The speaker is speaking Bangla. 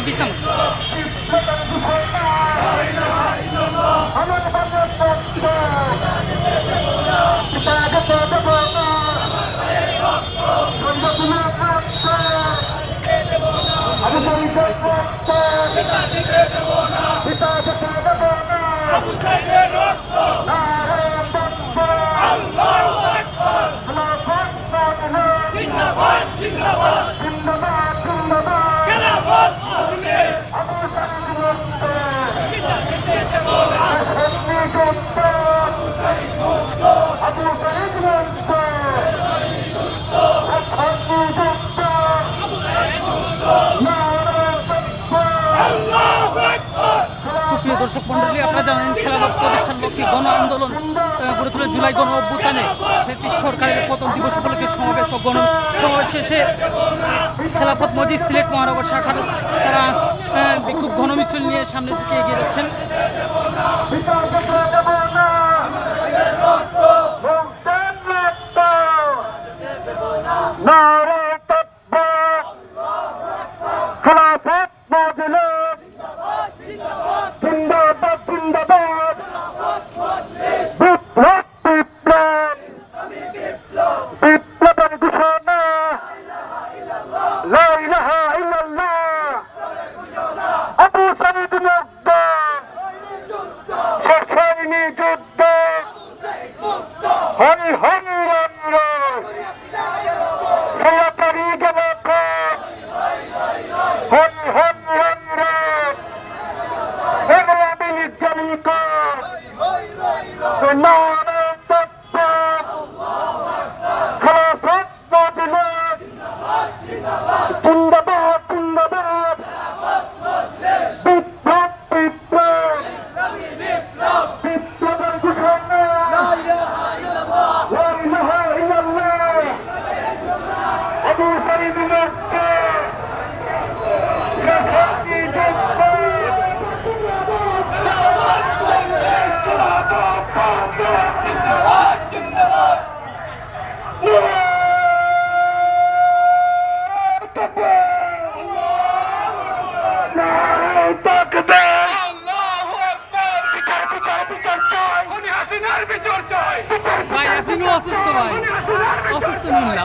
হাফিজ নাম। সুপ্রিয় দর্শক মন্ডলী, আপনারা জানেন খেলাফত প্রতিষ্ঠান লক্ষ্যে গণ আন্দোলন গড়ে তুলে জুলাই গণ অভ্যুত্থানে ফ্যাসিস্ট সরকারের পতন দিবস উপলক্ষে সমাবেশ ও সমাবেশ শেষে খেলাফত মসজিদ সিলেট মহানগর শাখার তারা বিক্ষোভ গণমিছিল নিয়ে সামনের দিকে এগিয়ে যাচ্ছেন। ভাই আপনি অসুস্থ, ভাই অসুস্থ নিন না।